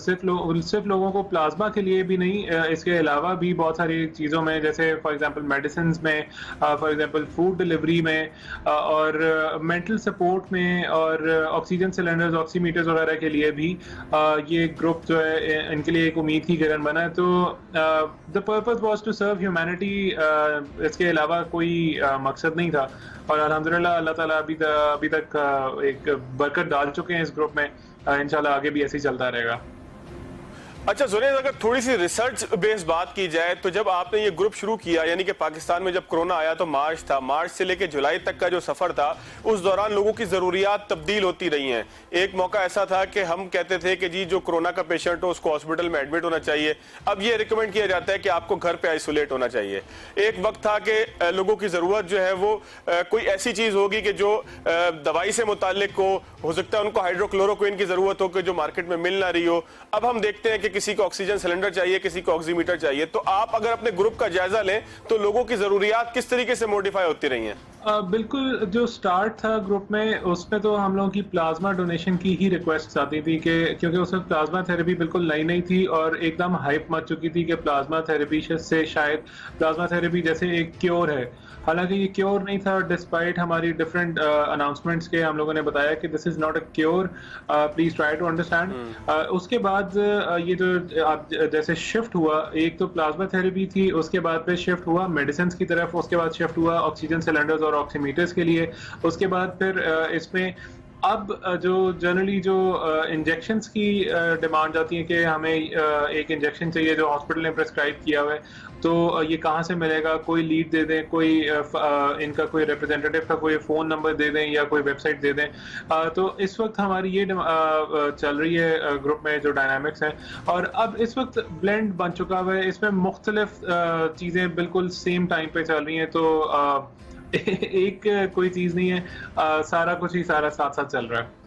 सिर्फ लोगों को प्लाज्मा के लिए भी नहीं, इसके अलावा भी बहुत सारी चीज़ों में, जैसे फॉर एग्जांपल मेडिसिन में, फॉर एग्जांपल फूड डिलीवरी में और मेंटल सपोर्ट में और ऑक्सीजन सिलेंडर्स, ऑक्सीमीटर्स वगैरह के लिए भी ये ग्रुप जो है इनके लिए एक उम्मीद की किरण बना है। तो the purpose was to serve humanity, इसके अलावा कोई मकसद नहीं था। और अल्हम्दुलिल्लाह अल्लाह ताला अभी तक एक बरकत डाल चुके हैं इस ग्रुप में। इंशाल्लाह आगे भी ऐसे ही चलता रहेगा।
अच्छा जुनेद, अगर थोड़ी सी रिसर्च बेस्ड बात की जाए तो जब आपने ये ग्रुप शुरू किया, यानी कि पाकिस्तान में जब कोरोना आया तो मार्च था, मार्च से लेकर जुलाई तक का जो सफर था उस दौरान लोगों की जरूरियात तब्दील होती रही हैं। एक मौका ऐसा था कि हम कहते थे कि जी जो कोरोना का पेशेंट हो उसको हॉस्पिटल में एडमिट होना चाहिए, अब ये रिकमेंड किया जाता है कि आपको घर पे आइसोलेट होना चाहिए। एक वक्त था कि लोगों की जरूरत जो है वो कोई ऐसी चीज होगी कि जो दवाई से मुतालिक हो सकता है उनको हाइड्रोक्लोरोक्विन की जरूरत हो कि जो मार्केट में मिल ना रही हो। अब हम देखते हैं कि किसी को ऑक्सीजन सिलेंडर चाहिए, किसी को ऑक्सीमीटर चाहिए। तो आप अगर अपने ग्रुप का जायजा लें तो लोगों की जरूरियात किस तरीके से मॉडिफाई होती रही हैं?
बिल्कुल, जो स्टार्ट था ग्रुप में उसमें तो हम लोगों की प्लाज्मा डोनेशन की ही रिक्वेस्ट आती थी कि क्योंकि उस वक्त प्लाज्मा थेरेपी बिल्कुल नई नहीं थी और एकदम हाइप मच चुकी थी कि प्लाज्मा थेरेपी से शायद प्लाज्मा थेरेपी जैसे एक क्योर है। हालांकि ये क्योर नहीं था, डिस्पाइट हमारी डिफरेंट अनाउंसमेंट्स के हम लोगों ने बताया कि this is not a cure, please try to understand. उसके बाद ये जो जैसे शिफ्ट हुआ, एक तो प्लाज्मा थेरेपी थी, उसके बाद फिर शिफ्ट हुआ मेडिसिन की तरफ, उसके बाद शिफ्ट हुआ ऑक्सीजन सिलेंडर्स और ऑक्सीमीटर्स के लिए, उसके बाद फिर इसमें अब जो जनरली जो इंजेक्शंस की डिमांड आती है कि हमें एक इंजेक्शन चाहिए जो हॉस्पिटल ने प्रेस्क्राइब किया हुआ है, तो ये कहाँ से मिलेगा, कोई लीड दे दें, कोई इनका कोई रिप्रेजेंटेटिव का कोई फ़ोन नंबर दे दें या कोई वेबसाइट दे दें। तो इस वक्त हमारी ये चल रही है ग्रुप में जो डायनामिक्स है, और अब इस वक्त ब्लेंड बन चुका हुआ है, इसमें मुख्तलिफ चीज़ें बिल्कुल सेम टाइम पे चल रही हैं। तो एक कोई चीज़ नहीं है, सारा कुछ ही सारा साथ साथ चल रहा है।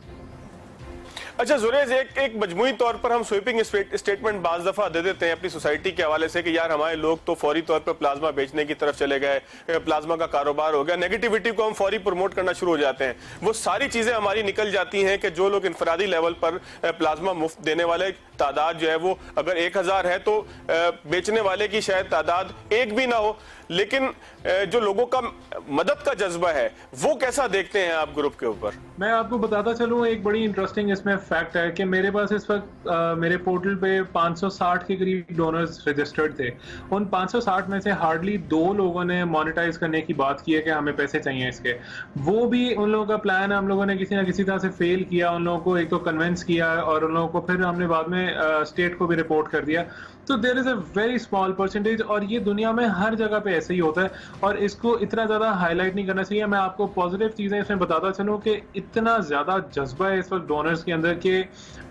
अच्छा जुरेज, एक मजमूई तौर पर हम स्वीपिंग स्टेटमेंट बाज दफा दे देते हैं अपनी सोसाइटी के हवाले से कि यार हमारे लोग तो फौरी तौर पर प्लाज्मा बेचने की तरफ चले गए, प्लाज्मा का कारोबार हो गया, नेगेटिविटी को हम फौरी प्रमोट करना शुरू हो जाते हैं। वो सारी चीजें हमारी निकल जाती हैं कि जो लोग इनफरादी लेवल पर प्लाज्मा मुफ्त देने वाले तादाद जो है वो अगर 1000 है तो बेचने वाले की शायद तादाद एक भी ना हो, लेकिन जो लोगों का मदद का जज्बा है वो कैसा देखते हैं आप ग्रुप के ऊपर?
मैं आपको बताता चलूं, एक बड़ी इंटरेस्टिंग इसमें फैक्ट है कि मेरे पास इस वक्त मेरे पोर्टल पे 560 के करीब डोनर्स रजिस्टर्ड थे। उन 560 में से हार्डली 2 लोगों ने मोनेटाइज करने की बात की है कि हमें पैसे चाहिए इसके। वो भी उन लोगों का प्लान हम लोगों ने किसी ना किसी तरह से फेल किया, उन लोगों को एक तो कन्विंस किया और उन लोगों को फिर हमने बाद में स्टेट को भी रिपोर्ट कर दिया। तो there is a very small percentage, और ये दुनिया में हर जगह पे ऐसे ही होता है और इसको इतना ज्यादा हाईलाइट नहीं करना चाहिए। मैं आपको पॉजिटिव चीजें इसमें बताता चलूं कि इतना ज्यादा जज्बा है इस वक्त डोनर्स के अंदर कि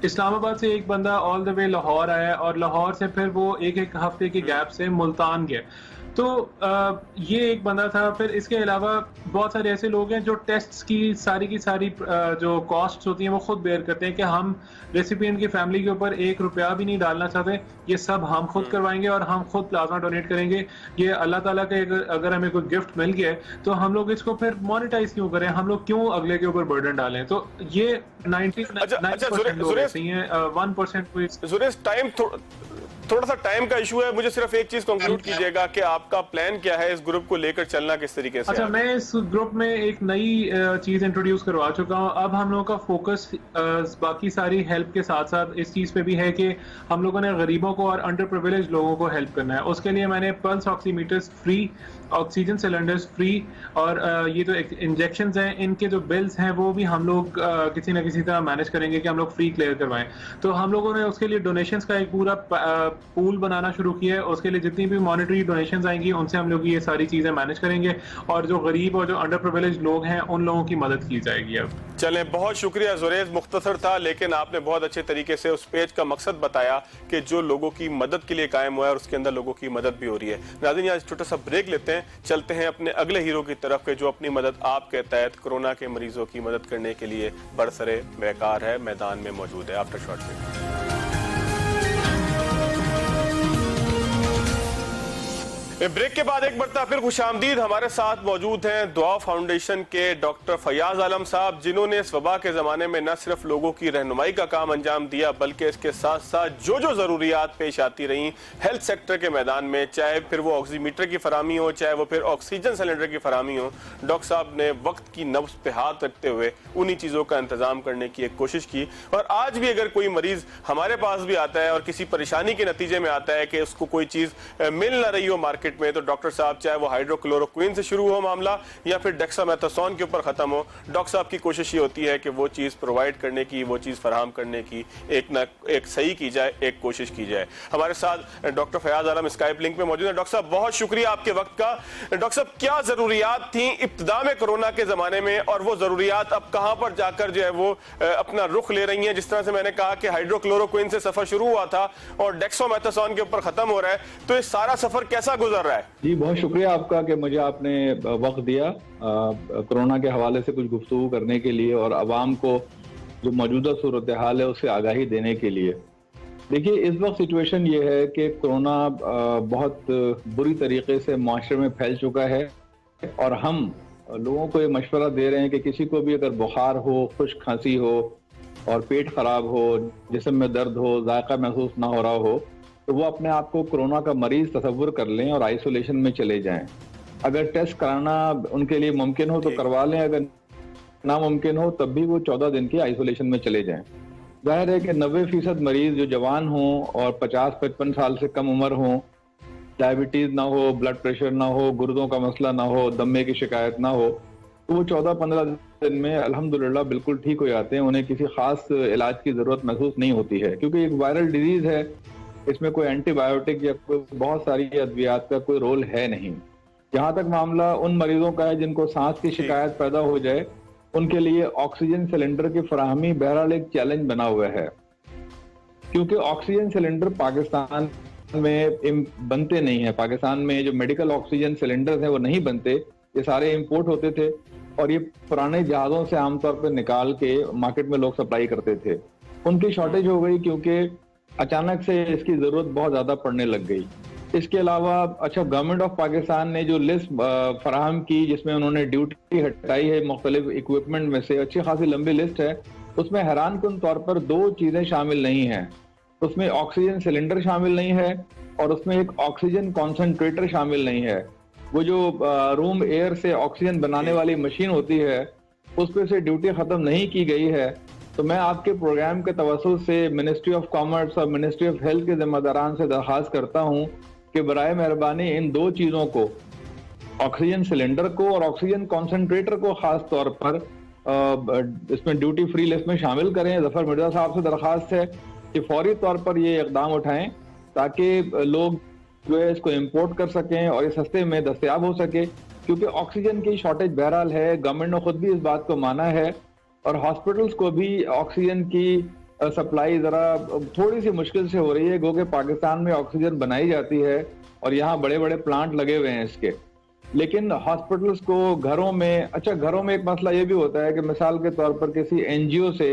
इस्लामाबाद से एक बंदा ऑल द वे लाहौर आया और लाहौर से फिर वो एक हफ्ते के गैप से मुल्तान गया। तो ये एक बंदा था। फिर इसके अलावा बहुत सारे ऐसे लोग हैं जो टेस्ट्स की सारी जो कॉस्ट्स होती हैं वो खुद बेयर करते हैं कि हम रेसिपिएंट की फैमिली के ऊपर 1 रुपया भी नहीं डालना चाहते, ये सब हम खुद करवाएंगे और हम खुद प्लाज्मा डोनेट करेंगे। ये अल्लाह ताला के अगर हमें कोई गिफ्ट मिल गया है तो हम लोग इसको फिर मोनेटाइज क्यों करें, हम लोग क्यों अगले के ऊपर बर्डन डालें। तो ये 99% लोग ऐसे ही हैं, 1% कोई।
जुरेज, थोड़ा सा टाइम का इशू है, मुझे सिर्फ एक चीज कंक्लूड कीजिएगा कि आपका प्लान क्या है, इस ग्रुप को लेकर चलना किस तरीके से?
अच्छा, मैं इस ग्रुप में एक नई चीज इंट्रोड्यूस करवा चुका हूँ। अब हम लोगों का फोकस बाकी सारी हेल्प के साथ साथ इस चीज पे भी है कि हम लोगों ने गरीबों को और अंडर प्रिविलेज लोगों को हेल्प करना है। उसके लिए मैंने pulse oximeters free, oxygen cylinders free, और ये जो इंजेक्शंस हैं इनके जो बिल्स हैं वो भी हम लोग किसी ना किसी तरह मैनेज करेंगे कि हम लोग फ्री क्लियर करवाएं। तो हम लोगों ने उसके लिए डोनेशंस का एक पूरा पूल बनाना शुरू किया है। उसके लिए जितनी भी मॉनेटरी डोनेशंस आएंगी उनसे हम लोग ये सारी चीजें मैनेज करेंगे और जो गरीब और जो अंडर प्रिविलेज लोग हैं उन लोगों की मदद की जाएगी। अब
चलें, बहुत शुक्रिया जुरेज, मुख्तसर था लेकिन आपने बहुत अच्छे तरीके से उस पेज का मकसद बताया कि जो लोगों की मदद के लिए कायम हुआ है और उसके अंदर लोगों की मदद भी हो रही है। नाज़रीन, यहाँ छोटा सा ब्रेक लेते हैं, चलते हैं अपने अगले हीरो की तरफ के जो अपनी मदद आपके तहत कोरोना के मरीजों की मदद करने के लिए बरसरे बेकार है, मैदान में मौजूद है। After short break. ब्रेक के बाद एक बार फिर खुशामदीद। हमारे साथ मौजूद हैं दुआ फाउंडेशन के डॉक्टर फयाज आलम साहब, जिन्होंने इस वबा के ज़माने में न सिर्फ लोगों की रहनुमाई का काम अंजाम दिया बल्कि इसके साथ साथ जो जो ज़रूरियात पेश आती रहीं हेल्थ सेक्टर के मैदान में, चाहे फिर वो ऑक्सीमीटर की फरामी हो, चाहे वो फिर ऑक्सीजन सिलेंडर की फरामी हो, डॉक्टर साहब ने वक्त की नब्ज़ पे हाथ रखते हुए उन्हीं चीज़ों का इंतज़ाम करने की एक कोशिश की। और आज भी अगर कोई मरीज़ हमारे पास भी आता है और किसी परेशानी के नतीजे में आता है कि उसको कोई चीज़ मिल ना रही हो मार्केट में, तो डॉक्टर साहब, चाहे वो हाइड्रोक्लोरोक्विन से शुरू हो मामला या फिर डेक्सामेथासोन के ऊपर खत्म हो, डॉक्टर साहब की कोशिश ये होती है कि वो चीज प्रोवाइड करने की, वो चीज फराहम करने की एक सही की जाए, एक कोशिश की जाए। हमारे साथ डॉक्टर फयाज आलम स्काइप लिंक पे मौजूद है। डॉक्टर साहब, बहुत शुक्रिया आपके वक्त का। डॉक्टर साहब, क्या जरूरियात थी इब्तिदा में कोरोना के जमाने में और वो जरूरियात अब कहां पर जाकर जो है वो अपना रुख ले रही हैं? जिस तरह से मैंने कहा कि हाइड्रोक्लोरोक्विन से सफर शुरू हुआ था और डेक्सामेथासोन के ऊपर खत्म हो रहा है, तो ये सारा सफर कैसा गुजर रहा है?
जी, बहुत शुक्रिया आपका कि मुझे आपने वक्त दिया कोरोना के हवाले से कुछ गुफ्तगू करने के लिए और आवाम को जो मौजूदा सूरत हाल है उससे आगाही देने के लिए। देखिए, इस वक्त सिचुएशन ये है कि कोरोना बहुत बुरी तरीके से माशरे में फैल चुका है और हम लोगों को ये मशवरा दे रहे हैं कि किसी को भी अगर बुखार हो, खुश्क खांसी हो और पेट खराब हो, जिस्म में दर्द हो, जायका महसूस ना हो रहा हो, तो वो अपने आप को कोरोना का मरीज तस्वुर कर लें और आइसोलेशन में चले जाएं। अगर टेस्ट कराना उनके लिए मुमकिन हो तो करवा लें, अगर नामुमकिन हो तब भी वो 14 दिन के आइसोलेशन में चले जाएं। जाहिर है कि 90% मरीज जो जवान हों और 50-55 साल से कम उम्र हों, डायबिटीज ना हो, ब्लड प्रेशर ना हो, गुर्दों का मसला ना हो, दमे की शिकायत ना हो, तो वो 14-15 दिन में अल्हम्दुलिल्लाह बिल्कुल ठीक हो जाते हैं, उन्हें किसी खास इलाज की जरूरत महसूस नहीं होती है, क्योंकि एक वायरल डिजीज है, इसमें कोई एंटीबायोटिक या कोई बहुत सारी अद्वियात का कोई रोल है नहीं। जहां तक मामला उन मरीजों का है जिनको सांस की शिकायत पैदा हो जाए, उनके लिए ऑक्सीजन सिलेंडर की फराहमी बहरहाल एक चैलेंज बना हुआ है, क्योंकि ऑक्सीजन सिलेंडर पाकिस्तान में बनते नहीं है। पाकिस्तान में जो मेडिकल ऑक्सीजन सिलेंडर हैं वो नहीं बनते, ये सारे इंपोर्ट होते थे और ये पुराने जहाजों से आमतौर पर निकाल के मार्केट में लोग सप्लाई करते थे। उनकी शॉर्टेज हो गई क्योंकि अचानक से इसकी जरूरत बहुत ज्यादा पड़ने लग गई। इसके अलावा गवर्नमेंट ऑफ पाकिस्तान ने जो लिस्ट फराहम की, जिसमें उन्होंने ड्यूटी हटाई है मुख्तलिफ इक्विपमेंट में से, अच्छी खासी लंबी लिस्ट है, उसमें हैरानकुन तौर पर 2 चीजें शामिल नहीं है। उसमें ऑक्सीजन सिलेंडर शामिल नहीं है और उसमें एक ऑक्सीजन कॉन्सेंट्रेटर शामिल नहीं है। वो जो रूम एयर से ऑक्सीजन बनाने वाली मशीन होती है, उस पर से ड्यूटी खत्म नहीं की गई है। तो मैं आपके प्रोग्राम के तवस्सुल से मिनिस्ट्री ऑफ कॉमर्स और मिनिस्ट्री ऑफ हेल्थ के जिम्मेदारान से दरख्वास्त करता हूँ कि बराए मेहरबानी इन 2 चीजों को, ऑक्सीजन सिलेंडर को और ऑक्सीजन कॉन्सेंट्रेटर को खास तौर पर इसमें ड्यूटी फ्री लिस्ट में शामिल करें। जफर मिर्जा साहब से दरख्वास्त है कि फौरी तौर पर ये इकदाम उठाएं ताकि लोग जो है इसको इंपोर्ट कर सकें और ये सस्ते में दस्तयाब हो सके, क्योंकि ऑक्सीजन की शॉर्टेज बहरहाल है। गवर्नमेंट ने खुद भी इस बात को माना है और हॉस्पिटल्स को भी ऑक्सीजन की सप्लाई जरा थोड़ी सी मुश्किल से हो रही है, क्योंकि पाकिस्तान में ऑक्सीजन बनाई जाती है और यहाँ बड़े बड़े प्लांट लगे हुए हैं इसके। लेकिन हॉस्पिटल्स को घरों में, घरों में एक मसला ये भी होता है कि मिसाल के तौर पर किसी एनजीओ से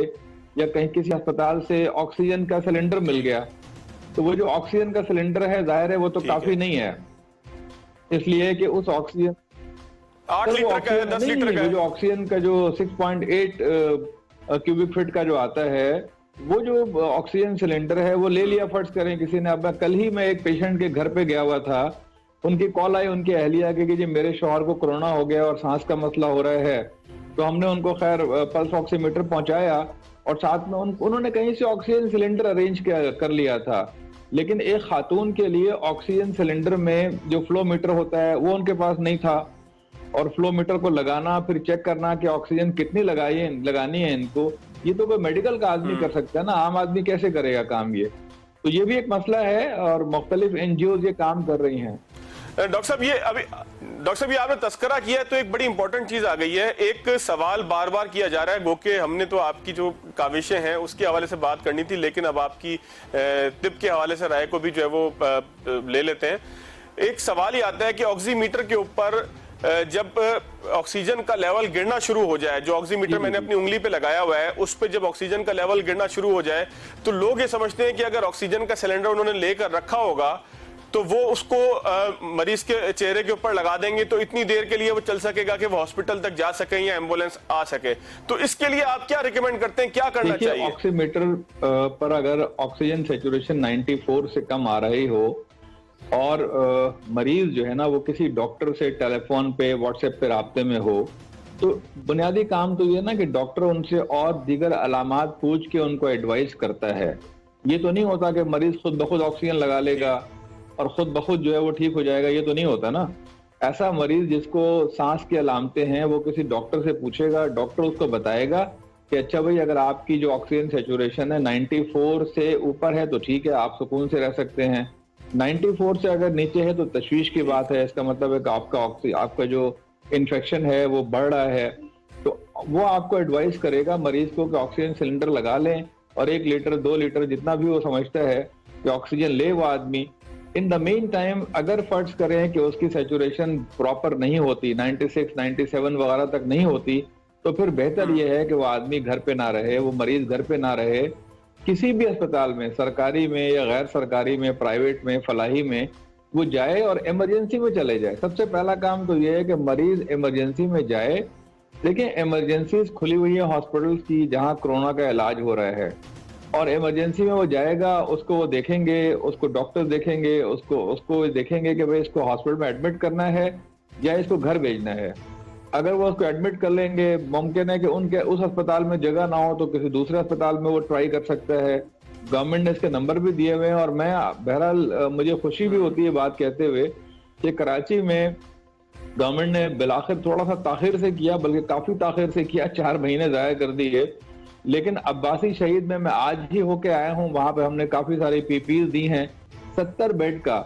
या कहीं किसी अस्पताल से ऑक्सीजन का सिलेंडर मिल गया, तो वो जो ऑक्सीजन का सिलेंडर है जाहिर है वो तो काफी नहीं है, इसलिए कि उस ऑक्सीजन
8 लीटर का है, 10 लीटर का है।
जो ऑक्सीजन का जो 6.8 क्यूबिक फीट का जो आता है, वो जो ऑक्सीजन सिलेंडर है वो ले लिया, फर्ज करें किसी ने। अब कल ही मैं एक पेशेंट के घर पे गया हुआ था, उनकी कॉल आई उनके अहलिया के कि जी मेरे शौहर को कोरोना हो गया और सांस का मसला हो रहा है। तो हमने उनको खैर पल्स ऑक्सीमीटर पहुंचाया और साथ में उन्होंने कहीं से ऑक्सीजन सिलेंडर अरेंज कर लिया था। लेकिन एक खातून के लिए ऑक्सीजन सिलेंडर में जो फ्लो मीटर होता है वो उनके पास नहीं था, और फ्लो मीटर को लगाना, फिर चेक करना कि ऑक्सीजन कितनी लगानी है इनको, ये तो कोई मेडिकल का आदमी कर सकता है ना, आम आदमी कैसे करेगा काम ये। तो ये भी एक मसला है और मुख्तलिफ एनजीओ ये काम कर रही हैं।
डॉक्टर साहब ये आपने तस्करा किया तो एक बड़ी इंपॉर्टेंट चीज आ गई है। एक सवाल बार बार किया जा रहा है, गो के हमने तो आपकी जो काविशें हैं उसके हवाले से बात करनी थी, लेकिन अब आपकी तिब के हवाले से राय को भी जो है वो ले लेते हैं। एक सवाल ही आता है कि ऑक्सीमीटर के ऊपर जब ऑक्सीजन का लेवल गिरना शुरू हो जाए, जो ऑक्सीमीटर मैंने अपनी उंगली पे लगाया हुआ है उस पे जब ऑक्सीजन का लेवल गिरना शुरू हो जाए तो लोग ये समझते हैं कि अगर ऑक्सीजन का सिलेंडर उन्होंने लेकर रखा होगा तो वो उसको मरीज के चेहरे के ऊपर लगा देंगे तो इतनी देर के लिए वो चल सकेगा कि वो हॉस्पिटल तक जा सके या एम्बुलेंस आ सके। तो इसके लिए आप क्या रिकमेंड करते हैं, क्या करना चाहिए?
ऑक्सीमीटर पर अगर ऑक्सीजन सैचुरेशन 94 से कम आ रही हो और मरीज जो है ना वो किसी डॉक्टर से टेलीफोन पे व्हाट्सएप पे राब्ते में हो, तो बुनियादी काम तो ये ना कि डॉक्टर उनसे और दीगर अलामात पूछ के उनको एडवाइस करता है। ये तो नहीं होता कि मरीज खुद ब खुद ऑक्सीजन लगा लेगा और खुद ब खुद जो है वो ठीक हो जाएगा, ये तो नहीं होता ना। ऐसा मरीज जिसको सांस की अलामतें हैं वो किसी डॉक्टर से पूछेगा, डॉक्टर उसको बताएगा कि अच्छा भाई अगर आपकी जो ऑक्सीजन सैचुरेशन है 94 से ऊपर है तो ठीक है, आप सुकून से रह सकते हैं। 94 से अगर नीचे है तो तशवीश की बात है, इसका मतलब है कि आपका जो इन्फेक्शन है वो बढ़ रहा है। तो वो आपको एडवाइस करेगा मरीज को कि ऑक्सीजन सिलेंडर लगा लें और 1 लीटर 2 लीटर जितना भी वो समझता है कि ऑक्सीजन ले वो आदमी। इन द मेन टाइम अगर फर्ज करें कि उसकी सैचुरेशन प्रॉपर नहीं होती, 96, 97 वगैरह तक नहीं होती, तो फिर बेहतर यह है कि वो आदमी घर पे ना रहे, वो मरीज घर पे ना रहे, किसी भी अस्पताल में, सरकारी में या गैर सरकारी में, प्राइवेट में, फलाही में वो जाए और इमरजेंसी में चले जाए। सबसे पहला काम तो ये है कि मरीज इमरजेंसी में जाए। देखिए इमरजेंसी खुली हुई है हॉस्पिटल्स की जहां कोरोना का इलाज हो रहा है, और इमरजेंसी में वो जाएगा, उसको वो देखेंगे, उसको डॉक्टर देखेंगे, उसको देखेंगे कि भाई इसको हॉस्पिटल में एडमिट करना है या इसको घर भेजना है। अगर वो उसको एडमिट कर लेंगे, मुमकिन है कि उनके उस अस्पताल में जगह ना हो तो किसी दूसरे अस्पताल में वो ट्राई कर सकता है। गवर्नमेंट ने इसके नंबर भी दिए हुए हैं और मैं बहरहाल मुझे खुशी भी होती है बात कहते हुए कि कराची में गवर्नमेंट ने बिलाखिर थोड़ा सा ताखिर से किया, बल्कि काफी ताखिर से किया, 4 महीने जाया कर दिए। लेकिन अब्बासी शहीद में मैं आज ही होके आया हूँ, वहां पे हमने काफी सारी पीपीज दी हैं। 70 बेड का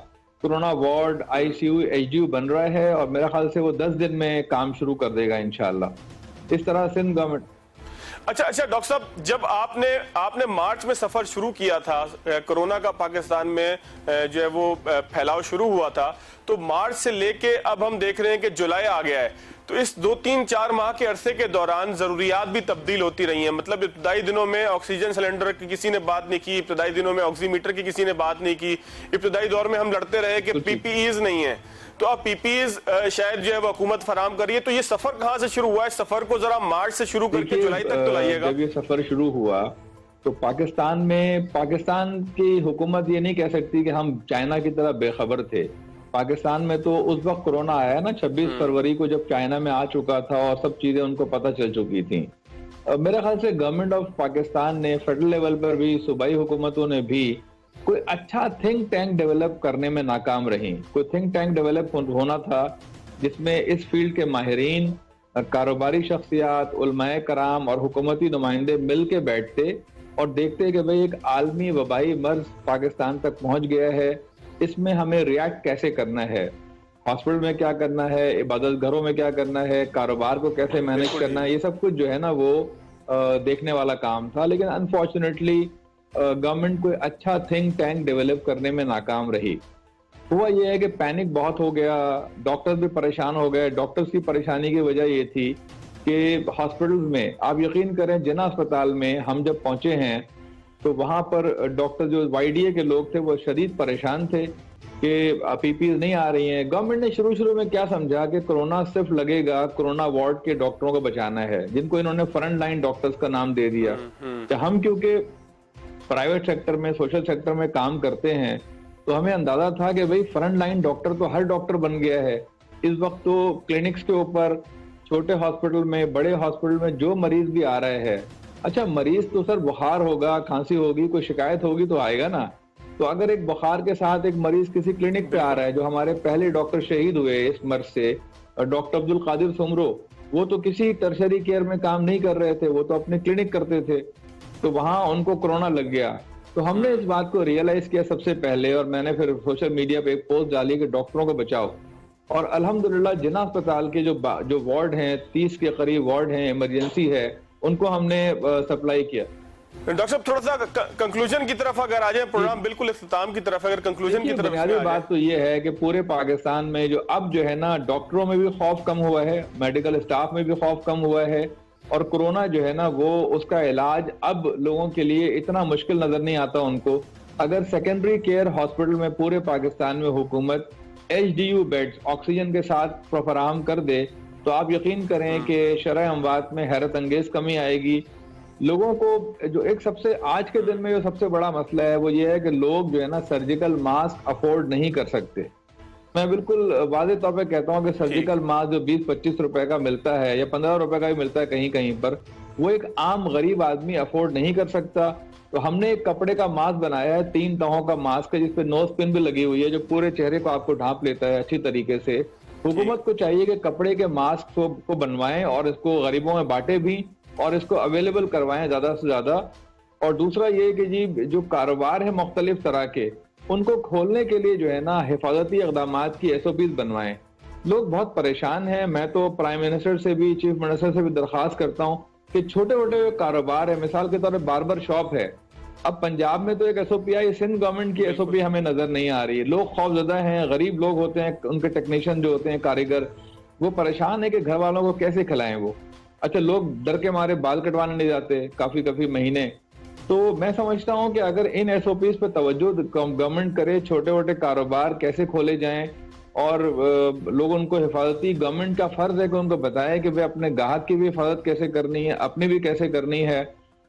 कोरोना वार्ड, आईसीयू, एचडीयू बन रहा है और मेरा ख्याल से वो 10 दिन में काम शुरू कर देगा इंशाल्लाह। इस तरह सिंध गवर्नमेंट।
अच्छा डॉक्टर साहब, जब आपने मार्च में सफर शुरू किया था, कोरोना का पाकिस्तान में जो है वो फैलाव शुरू हुआ था, तो मार्च से लेके अब हम देख रहे हैं कि जुलाई आ गया है। तो इस 2-3-4 माह के अरसे के दौरान जरूरियात भी तब्दील होती रही हैं। मतलब इब्तदाई दिनों में ऑक्सीजन सिलेंडर की किसी ने बात नहीं की, इब्तदाई दिनों में ऑक्सीमीटर की किसी ने बात नहीं की, इब्तदाई दौर में हम लड़ते रहे कि पीपीईज नहीं है। तो अब पीपीईज शायद जो है वो हुकूमत फराम कर रही है। तो ये सफर कहाँ से शुरू हुआ है? सफर को जरा मार्च से शुरू करके जुलाई तक तो लाइएगा।
जब ये सफर शुरू हुआ तो पाकिस्तान की हुकूमत ये नहीं कह सकती कि हम चाइना की तरह बेखबर थे। पाकिस्तान में तो उस वक्त कोरोना आया ना 26 फरवरी को, जब चाइना में आ चुका था और सब चीजें उनको पता चल चुकी थी। मेरे ख्याल से गवर्नमेंट ऑफ पाकिस्तान ने फेडरल लेवल पर भी, सूबाई हुकूमतों ने भी कोई अच्छा थिंक टैंक डेवलप करने में नाकाम रही। कोई थिंक टैंक डेवलप होना था जिसमें इस फील्ड के माहिरीन, कारोबारी शख्सियात, उलमाए कराम और हुकूमती नुमाइंदे मिल के बैठते और देखते कि भाई एक आलमी वबाई मर्ज पाकिस्तान तक पहुंच गया है, इसमें हमें रिएक्ट कैसे करना है, हॉस्पिटल में क्या करना है, इबादत घरों में क्या करना है, कारोबार को कैसे मैनेज करना है, ये सब कुछ जो है ना वो देखने वाला काम था। लेकिन अनफॉर्चुनेटली गवर्नमेंट कोई अच्छा थिंक टैंक डेवलप करने में नाकाम रही। हुआ ये है कि पैनिक बहुत हो गया, डॉक्टर्स भी परेशान हो गए। डॉक्टर्स की परेशानी की वजह ये थी कि हॉस्पिटल्स में, आप यकीन करें जिना अस्पताल में हम जब पहुंचे हैं तो वहां पर डॉक्टर जो वाईडीए के लोग थे वो शदीद परेशान थे कि पीपीज नहीं आ रही हैं। गवर्नमेंट ने शुरू में क्या समझा कि कोरोना सिर्फ लगेगा कोरोना वार्ड के डॉक्टरों को बचाना है, जिनको इन्होंने फ्रंट लाइन डॉक्टर्स का नाम दे दिया। तो हम क्योंकि प्राइवेट सेक्टर में, सोशल सेक्टर में काम करते हैं तो हमें अंदाजा था कि भाई फ्रंट लाइन डॉक्टर तो हर डॉक्टर बन गया है। इस वक्त तो क्लिनिक्स के ऊपर, छोटे हॉस्पिटल में, बड़े हॉस्पिटल में जो मरीज भी आ रहे हैं, अच्छा मरीज तो सर बुखार होगा, खांसी होगी, कोई शिकायत होगी तो आएगा ना। तो अगर एक बुखार के साथ एक मरीज किसी क्लिनिक पे आ रहा है, जो हमारे पहले डॉक्टर शहीद हुए इस मर्ज से, डॉक्टर अब्दुल कादिर सुमरो, वो तो किसी टर्शरी केयर में काम नहीं कर रहे थे, वो तो अपने क्लिनिक करते थे, तो वहां उनको कोरोना लग गया। तो हमने इस बात को रियलाइज किया सबसे पहले, और मैंने फिर सोशल मीडिया पे एक पोस्ट डाली कि डॉक्टरों को बचाओ। और अल्हम्दुलिल्लाह जिना अस्पताल के जो वार्ड हैं, 30 के करीब वार्ड हैं, इमरजेंसी है, उनको हमने सप्लाई किया।
डॉक्टर साहब थोड़ा सा कंक्लूजन की तरफ अगर आ जाए, प्रोग्राम बिल्कुल इख्तिताम की तरफ, अगर कंक्लूजन की तरफ
बुनियादी बात तो ये है कि पूरे पाकिस्तान में जो अब जो है ना, डॉक्टरों में भी खौफ कम हुआ है, मेडिकल स्टाफ में भी खौफ कम हुआ है, और कोरोना जो है ना वो उसका इलाज अब लोगों के लिए इतना मुश्किल नजर नहीं आता उनको। अगर सेकेंडरी केयर हॉस्पिटल में पूरे पाकिस्तान में हुकूमत एचडीयू बेड्स ऑक्सीजन के साथ फराहम कर दे तो आप यकीन करें कि शरह अमवात में हैरत अंगेज कमी आएगी। लोगों को जो एक सबसे आज के दिन में जो सबसे बड़ा मसला है वो ये है कि लोग जो है ना सर्जिकल मास्क अफोर्ड नहीं कर सकते। मैं बिल्कुल वाज़ेह तौर पे कहता हूँ कि सर्जिकल मास्क जो 20-25 रुपए का मिलता है या 15 रुपए का भी मिलता है कहीं कहीं पर, वो एक आम गरीब आदमी अफोर्ड नहीं कर सकता। तो हमने एक कपड़े का मास्क बनाया है, 3 तहों का मास्क है, जिसपे नोज पिन भी लगी हुई है, जो पूरे चेहरे को आपको ढांप लेता है अच्छी तरीके से। हुकूमत को चाहिए कि कपड़े के मास्क को बनवाएं और इसको गरीबों में बांटे भी और इसको अवेलेबल करवाएं ज्यादा से ज्यादा। और दूसरा ये कि जी जो कारोबार है मुख्तलिफ तरह के, उनको खोलने के लिए जो है ना हिफाजती इक़दामात की SOPs बनवाएं। लोग बहुत परेशान हैं। मैं तो प्राइम मिनिस्टर से भी, चीफ मिनिस्टर से भी दरख्वास्त करता हूँ कि छोटे छोटे कारोबार है, मिसाल के तौर पर बार्बर शॉप है, अब पंजाब में तो एक SOP आई, सिंध गवर्नमेंट की SOP हमें नजर नहीं आ रही है। लोग खौफजदा हैं, गरीब लोग होते हैं, उनके टेक्नीशियन जो होते हैं, कारीगर, वो परेशान है कि घर वालों को कैसे खिलाएं वो। अच्छा, लोग डर के मारे बाल कटवाने नहीं जाते काफी महीने। तो मैं समझता हूं कि अगर इन SOPs पे तवज्जो गवर्नमेंट करे, छोटे छोटे कारोबार कैसे खोले जाएं और लोग उनको हिफाजती, गवर्नमेंट का फर्ज है कि उनको बताएं कि वे अपने ग्राहक की भी हिफाजत कैसे करनी है, अपनी भी कैसे करनी है।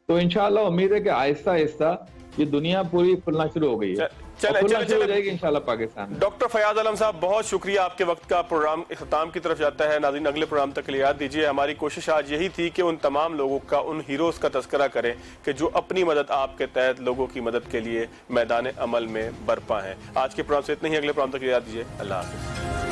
तो इंशाल्लाह उम्मीद है कि आहिस्ता आहिस्ता ये दुनिया पूरी खुलना शुरू हो गई है,
चले
हो जाएगी इंशाल्लाह पाकिस्तान।
डॉक्टर फयाज आलम साहब, बहुत शुक्रिया, आपके वक्त का प्रोग्राम इख्तिताम की तरफ जाता है। नाज़रीन, अगले प्रोग्राम तक के लिए याद दीजिए, हमारी कोशिश आज यही थी कि उन तमाम लोगों का, उन हीरोज का तस्करा करें कि जो अपनी मदद आपके तहत लोगों की मदद के लिए मैदान अमल में बरपा हैं। आज के प्रोग्राम से इतना ही, अगले प्रोग्राम तक के लिए याद दीजिए। अल्लाह हाफिज़।